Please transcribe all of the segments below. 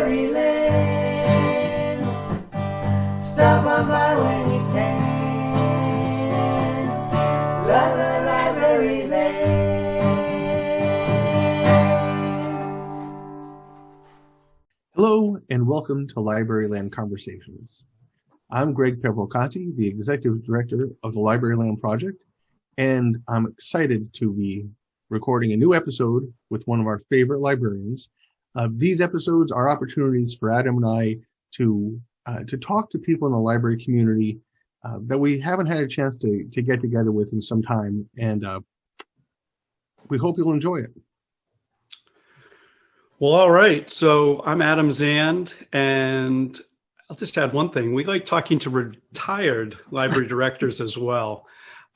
Library Lane. Stop on by when you can. Love the Library Lane. Hello and welcome to Library Land Conversations. I'm Greg Peverill-Conti, the Executive Director of the Library Land Project, and I'm excited to be recording a new episode with one of our favorite librarians. These episodes are opportunities for Adam and I to talk to people in the library community that we haven't had a chance to get together with in some time, and we hope you'll enjoy it. Well, all right. So I'm Adam Zand, and I'll just add one thing. We like talking to retired library directors as well.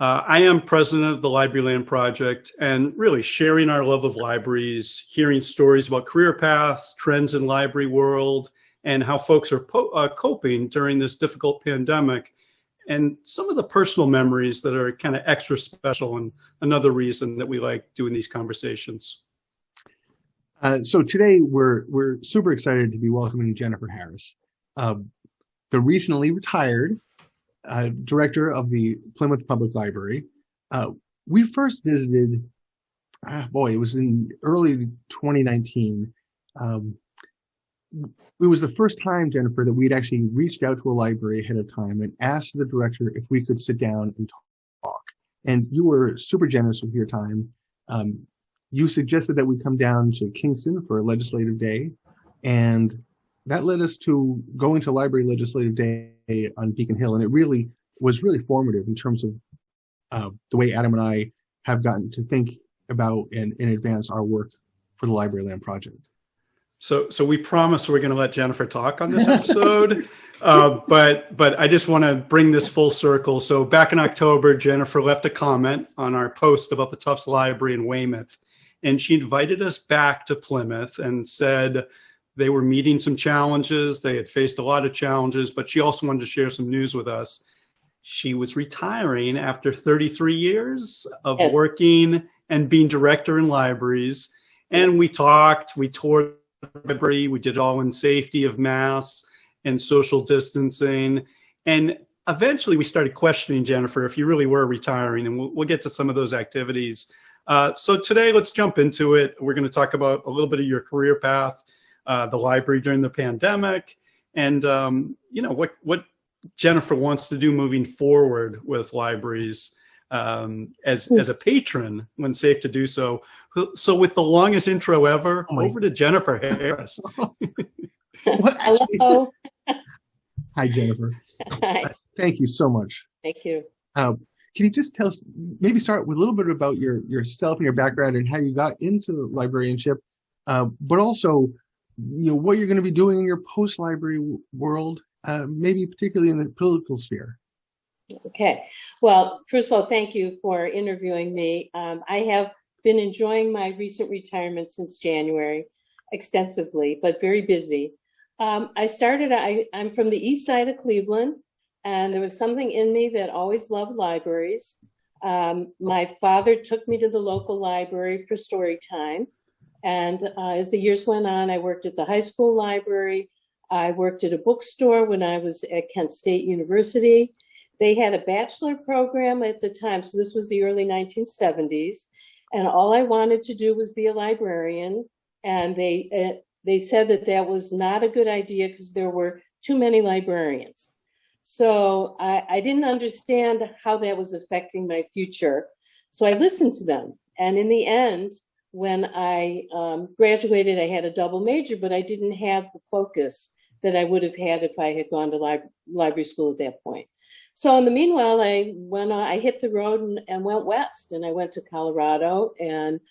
I am president of the Library Land Project, and really sharing our love of libraries, hearing stories about career paths, trends in library world, and how folks are coping during this difficult pandemic, and some of the personal memories that are kind of extra special, and another reason that we like doing these conversations. So today we're super excited to be welcoming Jennifer Harris, the recently retired director of the Plymouth Public Library. We first visited, it was in early 2019. It was the first time, Jennifer, that we'd actually reached out to a library ahead of time and asked the director if we could sit down and talk. And you were super generous with your time. You suggested that we come down to Kingston for a legislative day, and that led us to going to Library Legislative Day on Beacon Hill, and it was really formative in terms of the way Adam and I have gotten to think about and advance our work for the Library Land Project. So we promise we're going to let Jennifer talk on this episode, but I just want to bring this full circle. So back in October, Jennifer left a comment on our post about the Tufts Library in Weymouth, and she invited us back to Plymouth and said they were meeting some challenges. They had faced a lot of challenges, but she also wanted to share some news with us. She was retiring after 33 years of working and being director in libraries. And we talked, we toured the library, we did it all in safety of masks and social distancing. And eventually we started questioning Jennifer if you really were retiring, and we'll get to some of those activities. So today, let's jump into it. We're going to talk about a little bit of your career path, the library during the pandemic, and what Jennifer wants to do moving forward with libraries as a patron when safe to do so. So with the longest intro ever, over to Jennifer Harris. Hello. Hi, Jennifer. Hi. Thank you so much. Thank you. Can you just tell us, maybe start with a little bit about yourself and your background and how you got into librarianship, but also, what you're going to be doing in your post-library world, maybe particularly in the political sphere. Okay. Well, first of all, thank you for interviewing me. I have been enjoying my recent retirement since January, extensively, but very busy. I'm from the east side of Cleveland, and there was something in me that always loved libraries. My father took me to the local library for story time. And as the years went on, I worked at the high school library. I worked at a bookstore when I was at Kent State University. They had a bachelor program at the time, so this was the early 1970s. And all I wanted to do was be a librarian. And they said that was not a good idea because there were too many librarians. So I didn't understand how that was affecting my future. So I listened to them. And in the end, when I graduated, I had a double major, but I didn't have the focus that I would have had if I had gone to library school at that point. So in the meanwhile, I hit the road and went west, and I went to Colorado and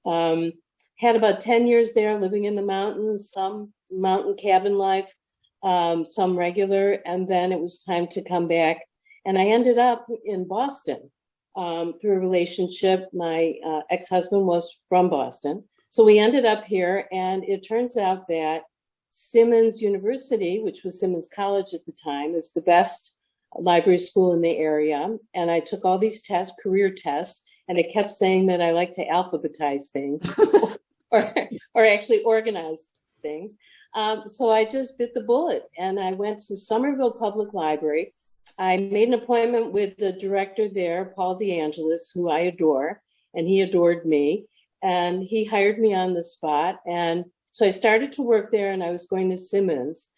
had about 10 years there, living in the mountains, some mountain cabin life, some regular, and then it was time to come back. And I ended up in Boston through a relationship. My ex-husband was from Boston. So we ended up here, and it turns out that Simmons University, which was Simmons College at the time, is the best library school in the area. And I took all these tests, career tests, and it kept saying that I like to alphabetize things or actually organize things. So I just bit the bullet and I went to Somerville Public Library. I made an appointment with the director there, Paul DeAngelis, who I adore, and he adored me. And he hired me on the spot. And so I started to work there and I was going to Simmons.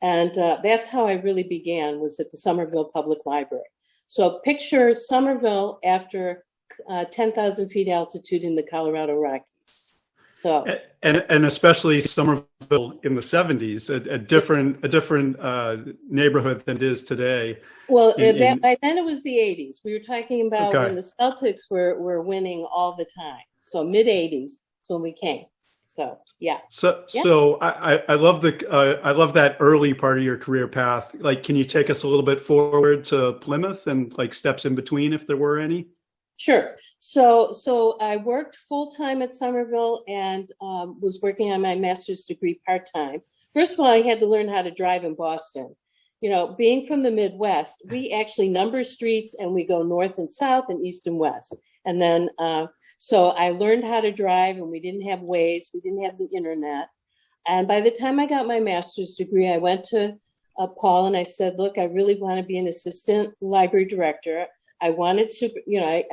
And that's how I really began, was at the Somerville Public Library. So picture Somerville after 10,000 feet altitude in the Colorado Rockies. So and especially Somerville in the 70s, a different neighborhood than it is today. Well, by then it was the 80s. We were talking about Okay. when the Celtics were winning all the time. So mid 80s is when we came. So yeah. So I love that early part of your career path. Like, can you take us a little bit forward to Plymouth and like steps in between, if there were any? Sure. So I worked full time at Somerville and was working on my master's degree part time. First of all, I had to learn how to drive in Boston. You know, being from the Midwest, we actually number streets and we go north and south and east and west. And then, so I learned how to drive and we didn't have Waze, we didn't have the internet. And by the time I got my master's degree, I went to Paul and I said, look, I really want to be an assistant library director. I wanted to,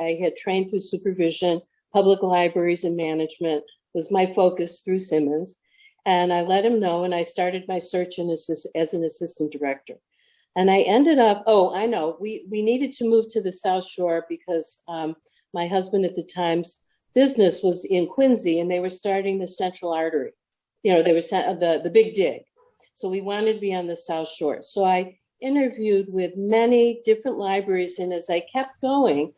I had trained through supervision, public libraries and management was my focus through Simmons. And I let him know, and I started my search as an assistant director. And I ended up, we needed to move to the South Shore because my husband at the time's business was in Quincy, and they were starting the Central Artery. They were the Big Dig. So we wanted to be on the South Shore. So I interviewed with many different libraries, and as I kept going,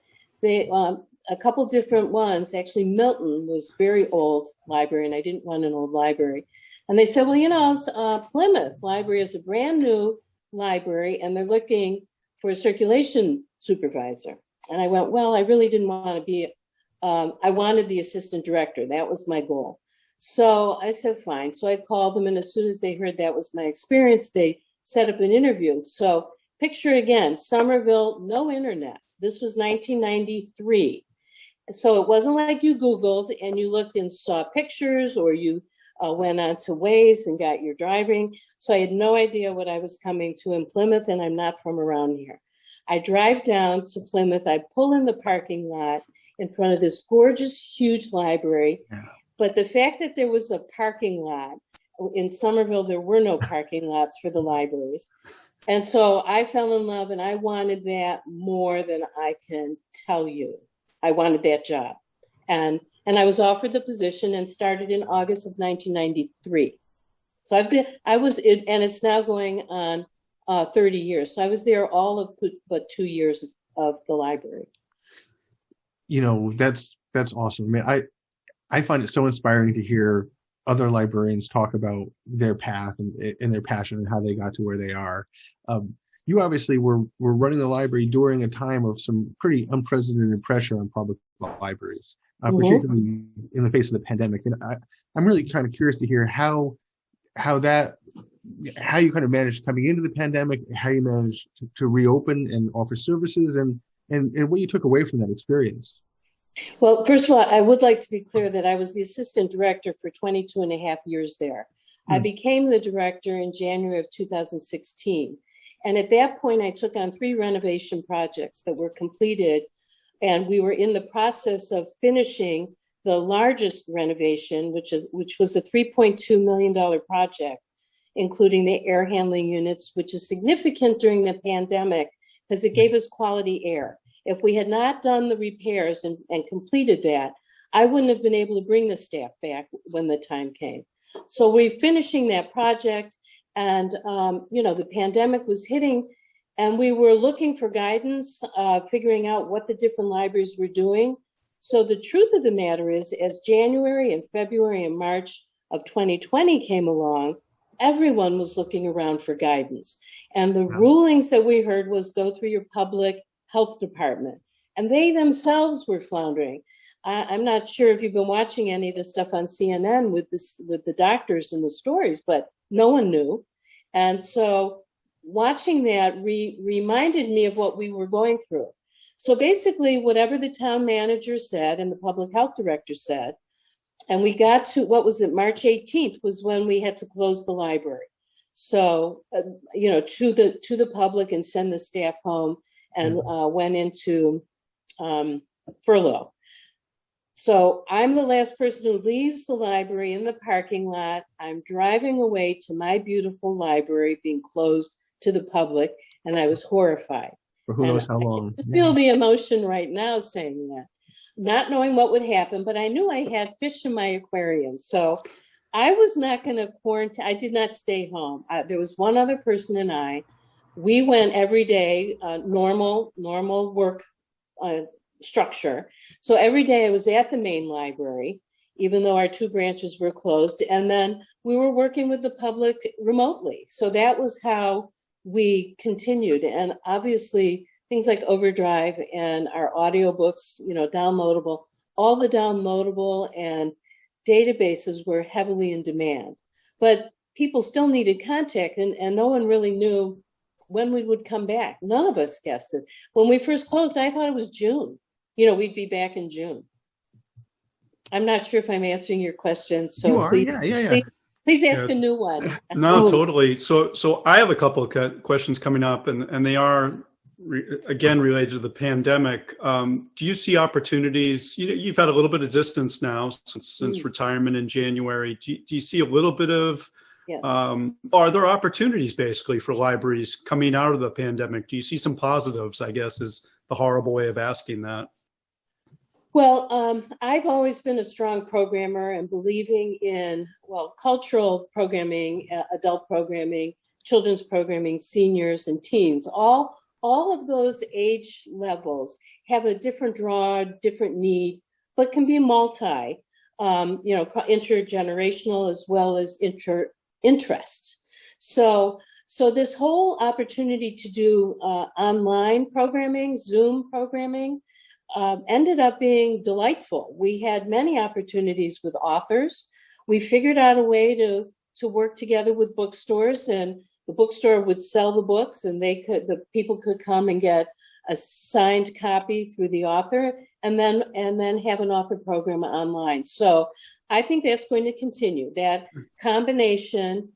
a couple different ones. Actually, Milton was very old library, and I didn't want an old library. And they said, well, Plymouth Library is a brand new library, and they're looking for a circulation supervisor. And I went, well, I really didn't want to be, I wanted the assistant director. That was my goal. So I said, fine. So I called them, and as soon as they heard that was my experience, they set up an interview. So picture again, Somerville, no internet. This was 1993. So it wasn't like you Googled and you looked and saw pictures, or you went on to Waze and got your driving. So I had no idea what I was coming to in Plymouth, and I'm not from around here. I drive down to Plymouth. I pull in the parking lot in front of this gorgeous, huge library. Yeah. But the fact that there was a parking lot in Somerville, there were no parking lots for the libraries. And so I fell in love, and I wanted that more than I can tell you. I wanted that job. And I was offered the position and started in August of 1993. So and it's now going on 30 years. So I was there all of but 2 years of the library. That's awesome. I mean, I find it so inspiring to hear other librarians talk about their path and their passion and how they got to where they are. You obviously were running the library during a time of some pretty unprecedented pressure on public libraries, particularly in the face of the pandemic. And I'm really kind of curious to hear how you kind of managed coming into the pandemic, how you managed to reopen and offer services, and what you took away from that experience. Well, first of all, I would like to be clear that I was the assistant director for 22 and a half years there. I became the director in January of 2016. And at that point, I took on 3 renovation projects that were completed. And we were in the process of finishing the largest renovation, which was a $3.2 million project, including the air handling units, which is significant during the pandemic because it gave us quality air. If we had not done the repairs and completed that, I wouldn't have been able to bring the staff back when the time came. So we're finishing that project, and the pandemic was hitting, and we were looking for guidance, figuring out what the different libraries were doing. So the truth of the matter is, as January and February and March of 2020 came along, everyone was looking around for guidance. And the rulings that we heard was go through your public health department. And they themselves were floundering. I'm not sure if you've been watching any of the stuff on CNN with the doctors and the stories, but no one knew. And so watching that reminded me of what we were going through. So basically, whatever the town manager said and the public health director said, And we got to, what was it, March 18th was when we had to close the library. So, to the public and send the staff home, and went into furlough. So I'm the last person who leaves the library in the parking lot. I'm driving away to my beautiful library being closed to the public, and I was horrified. For who knows how long. I just feel the emotion right now saying that, not knowing what would happen, but I knew I had fish in my aquarium. So I was not going to quarantine. I did not stay home. There was one other person and I. We went every day, normal work structure. So every day I was at the main library, even though our 2 branches were closed. And then we were working with the public remotely. So that was how we continued. And obviously things like Overdrive and our audiobooks, downloadable, all the downloadable and databases were heavily in demand. But people still needed contact, and no one really knew when we would come back. None of us guessed this. When we first closed, I thought it was June. We'd be back in June. I'm not sure if I'm answering your question. So You are, please, yeah. please ask a new one. No, totally. So I have a couple of questions coming up, and they are again related to the pandemic. Do you see opportunities? You've had a little bit of distance now since retirement in January. Do you see a little bit of are there opportunities basically for libraries coming out of the pandemic? Do you see some positives, I guess, is the horrible way of asking that? Well, I've always been a strong programmer and believing in, cultural programming, adult programming, children's programming, seniors and teens. All of those age levels have a different draw, different need, but can be intergenerational as well as interests. So this whole opportunity to do online programming, Zoom programming, ended up being delightful. We had many opportunities with authors. We figured out a way to work together with bookstores, and the bookstore would sell the books, and the people could come and get a signed copy through the author, and then have an author program online. So I think that's going to continue. That combination.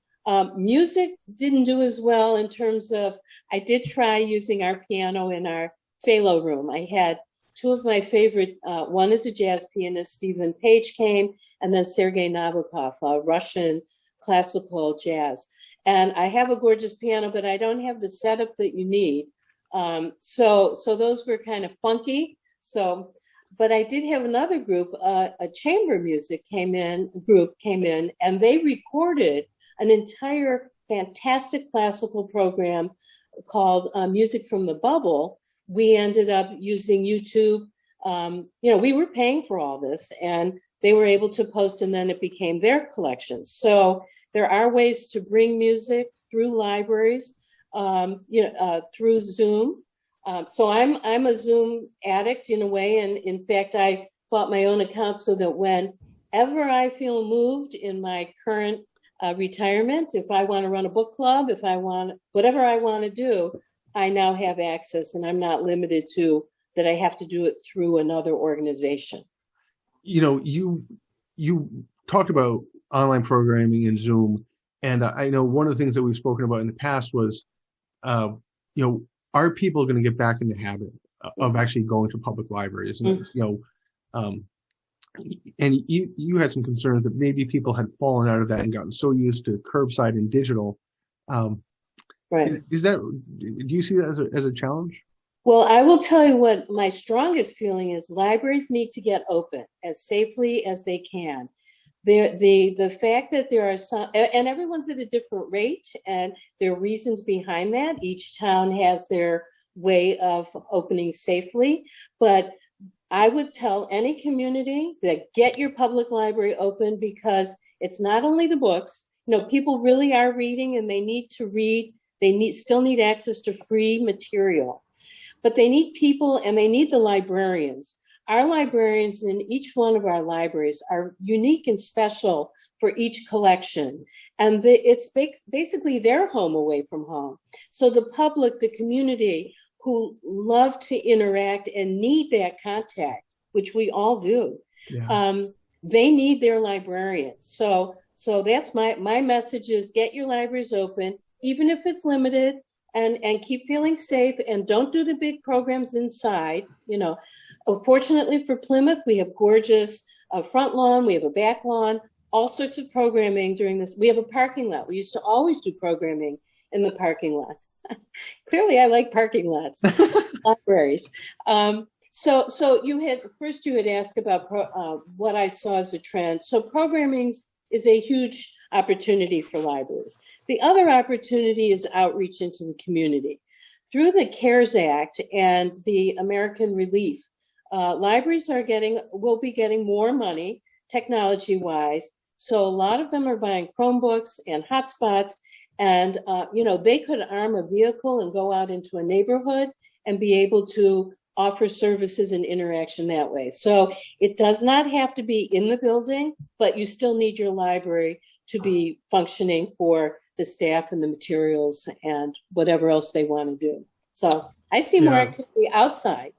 Music didn't do as well in terms of, I did try using our piano in our Phalo room. I had 2 of my favorite, one is a jazz pianist, Stephen Page came, and then Sergei Nabokov, Russian classical jazz. And I have a gorgeous piano, but I don't have the setup that you need. So those were kind of funky. But I did have another group, a chamber music group came in, and they recorded an entire fantastic classical program called Music from the Bubble. We ended up using YouTube. We were paying for all this, and they were able to post, and then it became their collections. So there are ways to bring music through libraries, through Zoom. So I'm a Zoom addict in a way, and in fact, I bought my own account so that whenever I feel moved in my current retirement, if I want to run a book club, if I want whatever I want to do, I now have access, and I'm not limited to that I have to do it through another organization. You talked about online programming and Zoom, and I know one of the things that we've spoken about in the past was, are people going to get back in the habit of actually going to public libraries? And and you had some concerns that maybe people had fallen out of that and gotten so used to curbside and digital. Right. Do you see that as a challenge? Well, I will tell you what my strongest feeling is: libraries need to get open as safely as they can. The fact that there are some, and everyone's at a different rate, and there are reasons behind that. Each town has their way of opening safely, but I would tell any community that get your public library open, because it's not only the books. People really are reading, and they need to read. They still need access to free material, but they need people, and they need the librarians. Our librarians in each one of our libraries are unique and special for each collection, and it's basically their home away from home. So the public, the community who love to interact and need that contact, which we all do, they need their librarians. So that's my message is get your libraries open, even if it's limited, and keep feeling safe, and don't do the big programs inside. Fortunately for Plymouth, we have gorgeous front lawn, we have a back lawn, all sorts of programming during this. We have a parking lot. We used to always do programming in the parking lot. Clearly, I like parking lots, libraries. So you had asked about what I saw as a trend. So programming is a huge opportunity for libraries. The other opportunity is outreach into the community. Through the CARES Act and the American Relief, libraries will be getting more money technology-wise. So a lot of them are buying Chromebooks and hotspots, and they could arm a vehicle and go out into a neighborhood and be able to offer services and interaction that way. So it does not have to be in the building, but you still need your library to be functioning for the staff and the materials and whatever else they want to do. So I see more activity outside.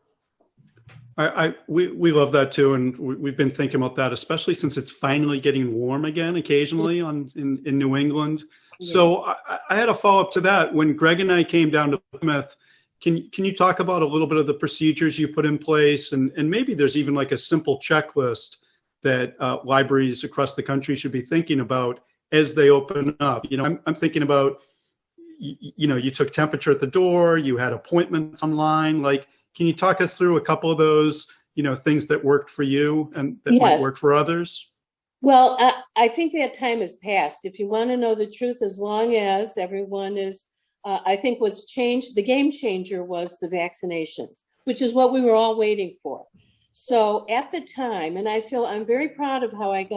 We love that too, and we've been thinking about that, especially since it's finally getting warm again occasionally in New England. Yeah. So I had a follow-up to that. When Greg and I came down to Plymouth, can you talk about a little bit of the procedures you put in place, and maybe there's even like a simple checklist that libraries across the country should be thinking about as they open up? I'm thinking about, you took temperature at the door, you had appointments online. Like, can you talk us through a couple of those, things that worked for you and that might work for others? Well, I think that time has passed. If you want to know the truth, as long as everyone is, I think what's changed, the game changer was the vaccinations, which is what we were all waiting for. So at the time, and I'm very proud of how I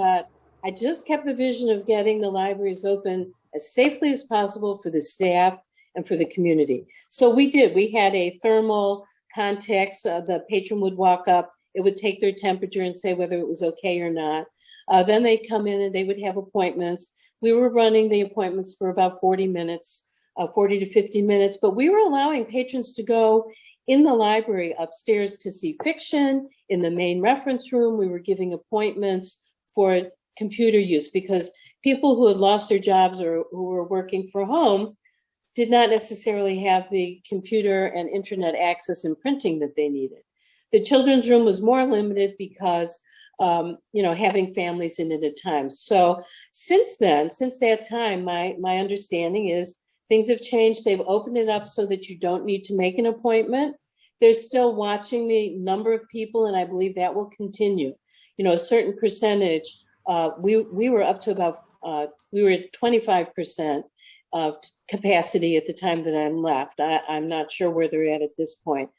just kept the vision of getting the libraries open as safely as possible for the staff and for the community. So we had a thermal context. The patron would walk up, it would take their temperature and say whether it was okay or not. Then they'd come in and they would have appointments. We were running the appointments for about 40 to 50 minutes, but we were allowing patrons to go in the library upstairs to see fiction. In the main reference room, we were giving appointments for computer use, because people who had lost their jobs or who were working from home did not necessarily have the computer and internet access and printing that they needed. The children's room was more limited because, having families in it at times. So since that time, my understanding is things have changed. They've opened it up so that you don't need to make an appointment. They're still watching the number of people, and I believe that will continue. A certain percentage. We were up to about, we were at 25% of capacity at the time that I left. I'm not sure where they're at this point.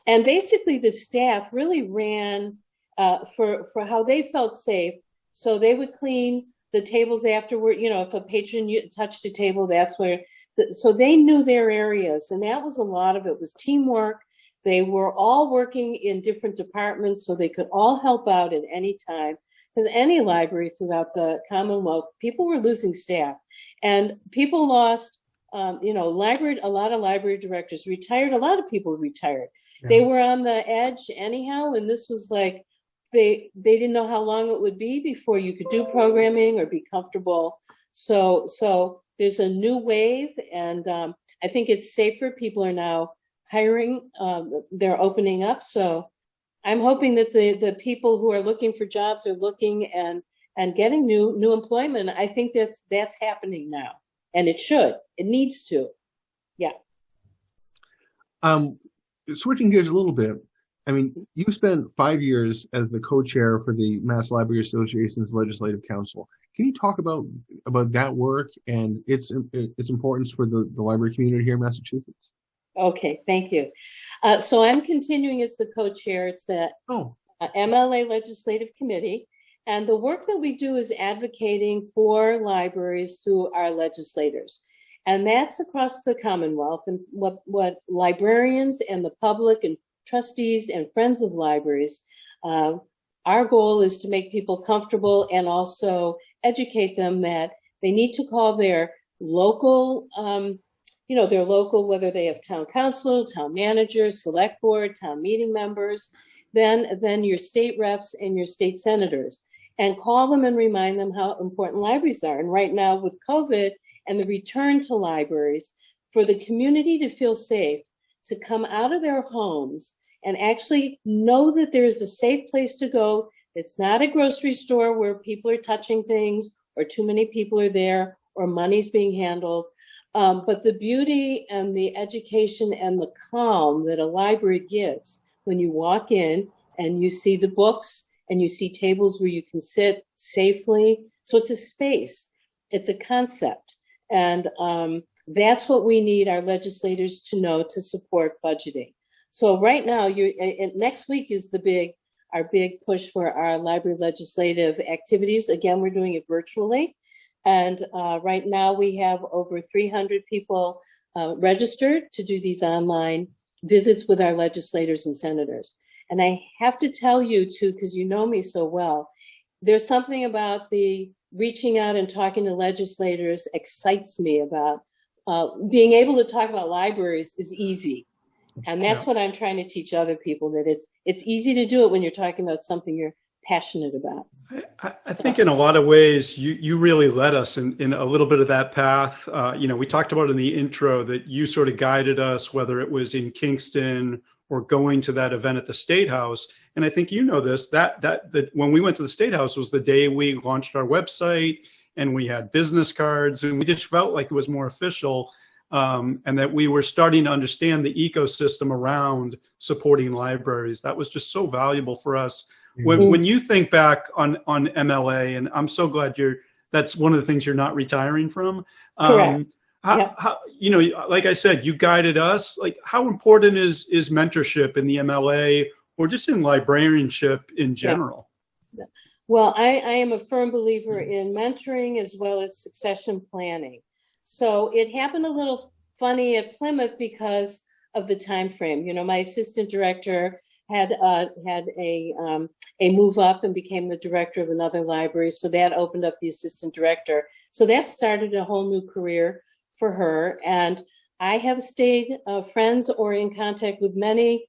And basically the staff really ran for how they felt safe. So they would clean the tables afterward. If a patron touched a table, that's where, so they knew their areas. And that was a lot of it was teamwork. They were all working in different departments so they could all help out at any time. Because any library throughout the Commonwealth, people were losing staff, and people lost. A lot of library directors retired. A lot of people retired. Yeah. They were on the edge anyhow, and this was like they didn't know how long it would be before you could do programming or be comfortable. So there's a new wave, and I think it's safer. People are now hiring. They're opening up. So I'm hoping that the people who are looking for jobs are looking and getting new employment. I think that's happening now, and it needs to. Yeah. Switching gears a little bit. I mean, you spent 5 years as the co-chair for the Mass Library Association's Legislative Council. Can you talk about that work and its importance for the library community here in Massachusetts? Okay, thank you. So I'm continuing as the co-chair. It's the Mla Legislative Committee. And the work that we do is advocating for libraries through our legislators. And that's across the Commonwealth. And what librarians and the public and trustees and friends of libraries, our goal is to make people comfortable and also educate them that they need to call their local whether they have town council, town manager, select board, town meeting members, then your state reps and your state senators. and call them and remind them how important libraries are. And right now with COVID and the return to libraries, for the community to feel safe, to come out of their homes and actually know that there is a safe place to go. It's not a grocery store where people are touching things or too many people are there or money's being handled. But the beauty and the education and the calm that a library gives when you walk in and you see the books and you see tables where you can sit safely. So it's a space, it's a concept. And that's what we need our legislators to know to support budgeting. So right now, next week is our big push for our library legislative activities. Again, we're doing it virtually. And right now we have over 300 people registered to do these online visits with our legislators and senators. And I have to tell you too, because you know me so well, there's something about the reaching out and talking to legislators excites me about being able to talk about libraries is easy. And that's what I'm trying to teach other people, that it's easy to do it when you're talking about something you're passionate about. I think in a lot of ways, you really led us in a little bit of that path. We talked about in the intro that you sort of guided us, whether it was in Kingston or going to that event at the State House. And I think you know this, that when we went to the State House was the day we launched our website and we had business cards and we just felt like it was more official. And that we were starting to understand the ecosystem around supporting libraries. That was just so valuable for us. When you think back on MLA, and I'm so glad that's one of the things you're not retiring from. Correct. How, like I said, you guided us. Like, how important is mentorship in the MLA or just in librarianship in general? Yeah. Well, I am a firm believer in mentoring as well as succession planning. So it happened a little funny at Plymouth because of the time frame. My assistant director had a move up and became the director of another library. So that opened up the assistant director. So that started a whole new career for her. And I have stayed friends or in contact with many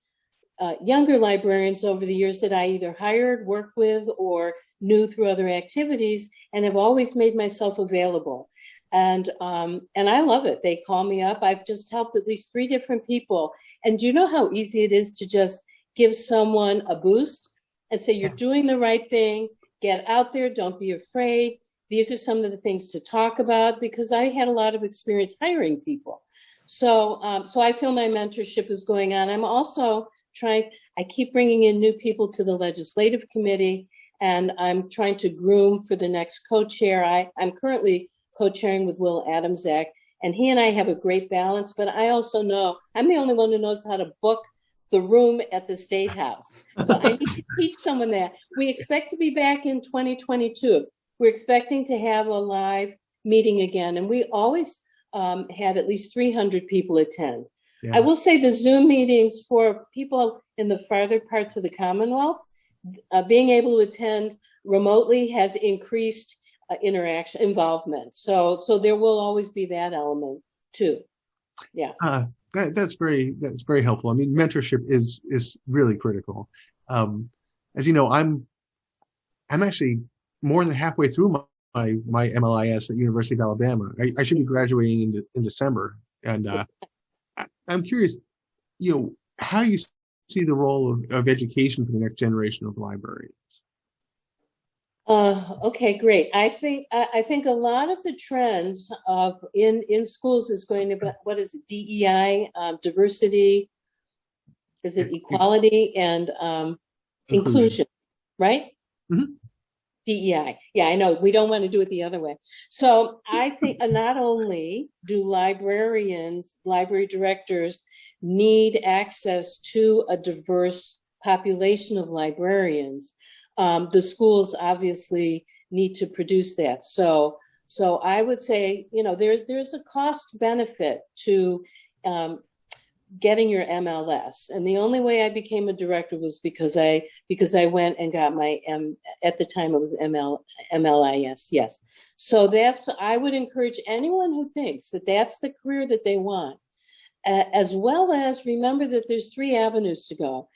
younger librarians over the years that I either hired, worked with, or knew through other activities, and have always made myself available. And I love it. They call me up. I've just helped at least 3 different people. And do you know how easy it is to just give someone a boost and say, you're doing the right thing, get out there, don't be afraid. These are some of the things to talk about, because I had a lot of experience hiring people. So I feel my mentorship is going on. I'm also I keep bringing in new people to the Legislative Committee, and I'm trying to groom for the next co-chair. I'm currently co-chairing with Will Adamczak, and he and I have a great balance, but I also know I'm the only one who knows how to book the room at the State House. So I need to teach someone that. We expect to be back in 2022. We're expecting to have a live meeting again, and we always had at least 300 people attend. Yeah. I will say the Zoom meetings for people in the farther parts of the Commonwealth, being able to attend remotely has increased interaction, involvement. So there will always be that element too. Yeah. That's very helpful. I mean, mentorship is really critical. As you know, I'm actually more than halfway through my MLIS at University of Alabama. I should be graduating in December, and I'm curious, how you see the role of education for the next generation of librarians. Okay, great. I think a lot of the trends of in schools is going to be, what is it, DEI, diversity, is it equality and inclusion, right? Mm-hmm. DEI. Yeah, I know. We don't want to do it the other way. So I think not only do librarians, library directors need access to a diverse population of librarians, the schools obviously need to produce that. So I would say, there's a cost benefit to getting your MLS. And the only way I became a director was because I went and got my at the time it was MLIS. Yes. So I would encourage anyone who thinks that that's the career that they want, as well as remember that there's 3 avenues to go.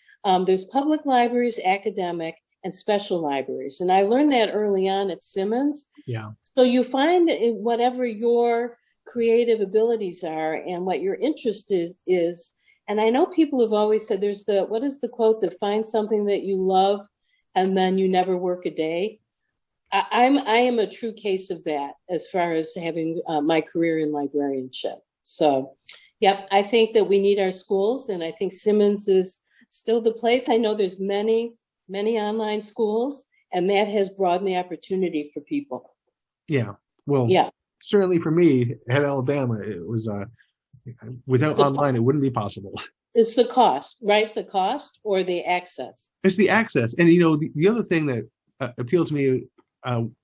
There's public libraries, academic, and special libraries. And I learned that early on at Simmons. Yeah. So you find whatever your creative abilities are and what your interest is. And I know people have always said there's what is the quote, that find something that you love and then you never work a day. I am a true case of that as far as having my career in librarianship. So, yep, I think that we need our schools, and I think Simmons is still the place. I know there's many online schools, and that has broadened the opportunity for people. Yeah. Well, yeah. Certainly for me at Alabama, it was without online, it wouldn't be possible. It's the cost, right? The cost or the access? It's the access. And, the other thing that appealed to me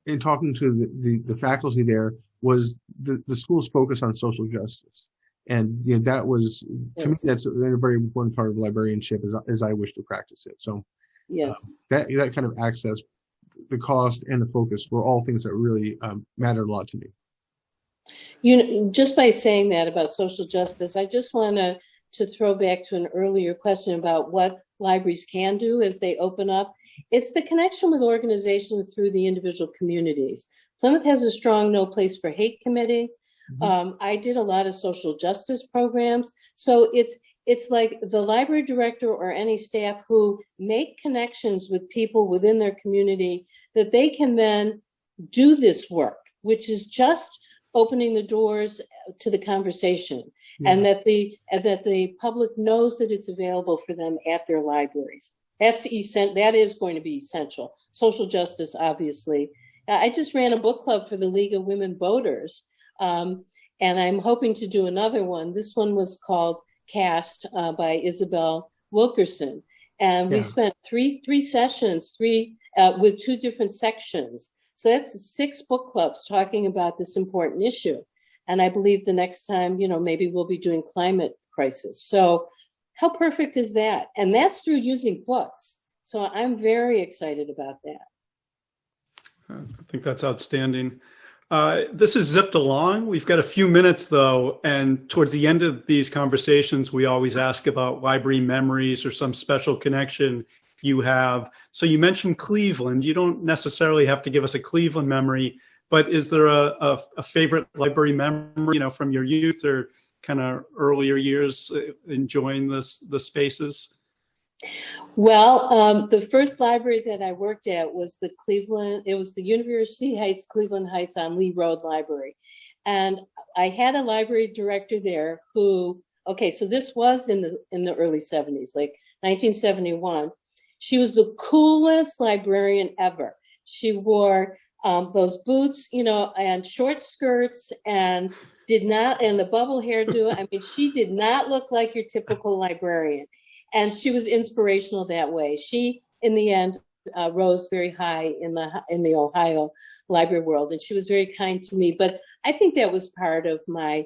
in talking to the faculty there was the school's focus on social justice. And that was, to me, that's a very important part of librarianship as I wish to practice it. So yes, that kind of access, the cost and the focus were all things that really mattered a lot to me. Just by saying that about social justice, I just want to throw back to an earlier question about what libraries can do as they open up. It's the connection with organizations through the individual communities. Plymouth has a strong No Place for Hate committee. Mm-hmm. I did a lot of social justice programs. So it's like the library director or any staff who make connections with people within their community that they can then do this work, which is just opening the doors to the conversation, and that the public knows that it's available for them at their libraries. That is going to be essential. Social justice, obviously. I just ran a book club for the League of Women Voters, and I'm hoping to do another one. This one was called Cast by Isabel Wilkerson, and we spent three sessions, with 2 different sections. So that's 6 book clubs talking about this important issue. And I believe the next time, maybe we'll be doing climate crisis. So how perfect is that? And that's through using books. So I'm very excited about that. I think that's outstanding. This is zipped along. We've got a few minutes, though, and towards the end of these conversations, we always ask about library memories or some special connection you have. So you mentioned Cleveland. You don't necessarily have to give us a Cleveland memory, but is there a favorite library memory, from your youth or kind of earlier years enjoying the spaces? Well, the first library that I worked at was it was the University Heights, Cleveland Heights on Lee Road Library. And I had a library director there so this was in the early 70s, like 1971. She was the coolest librarian ever. She wore those boots, and short skirts and the bubble hairdo. I mean, she did not look like your typical librarian. And she was inspirational that way. She, in the end, rose very high in the Ohio library world, and she was very kind to me. But I think that was part of my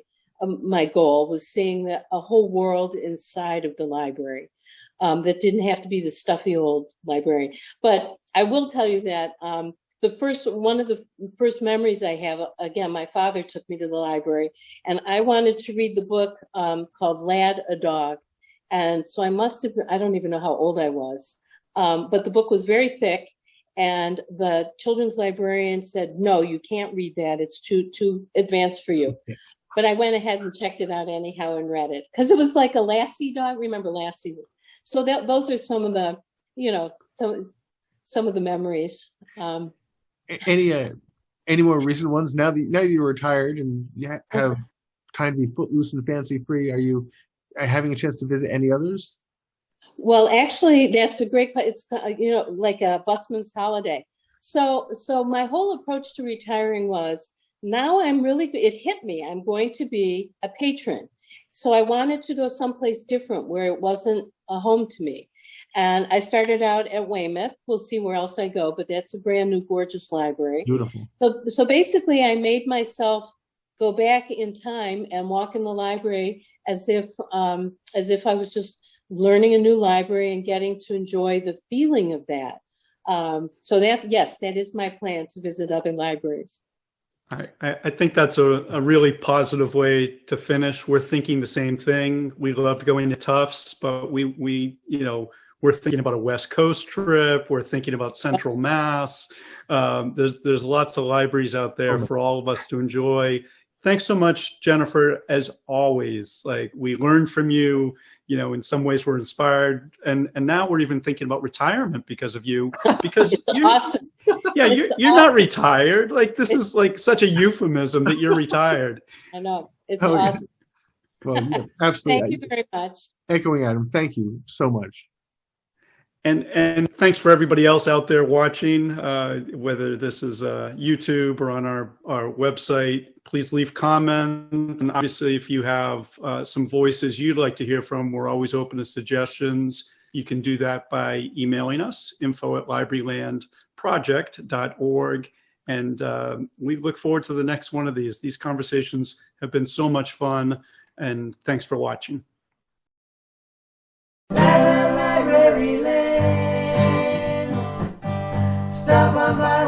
goal, was seeing a whole world inside of the library that didn't have to be the stuffy old librarian. But I will tell you that one of the first memories I have, again, my father took me to the library, and I wanted to read the book called Lad, a Dog. And so I don't even know how old I was, but the book was very thick, and the children's librarian said, no, you can't read that. It's too advanced for you. But I went ahead and checked it out anyhow and read it, because it was like a Lassie dog. Remember Lassie? So those are some of the, some of the memories. Any more recent ones? Now that you're retired and you have time to be footloose and fancy free, are you having a chance to visit any others? Well, actually, that's a great, it's, like a busman's holiday. So my whole approach to retiring was, now it hit me, I'm going to be a patron. So I wanted to go someplace different where it wasn't a home to me. And I started out at Weymouth. We'll see where else I go, but that's a brand new, gorgeous library. Beautiful. So basically I made myself go back in time and walk in the library as if I was just learning a new library and getting to enjoy the feeling of that. So that is my plan, to visit other libraries. I think that's a really positive way to finish. We're thinking the same thing. We love going to Tufts, but we We're thinking about a West Coast trip. We're thinking about Central Mass. There's lots of libraries out there for all of us to enjoy. Thanks so much, Jennifer. As always, like, we learned from you. You know, in some ways we're inspired, and now we're even thinking about retirement because of you. Because It's awesome. yeah, It's you're not awesome. retired. Like, this is like such a euphemism that you're retired. I know. It's Oh, yeah. awesome. Well, yeah, absolutely. Thank you very much. Echoing Adam, thank you so much. And thanks for everybody else out there watching, whether this is YouTube or on our website. Please leave comments. And obviously, if you have some voices you'd like to hear from, we're always open to suggestions. You can do that by emailing us, info@librarylandproject.org. And we look forward to the next one of these. These conversations have been so much fun. And thanks for watching. Library Land. Stop on by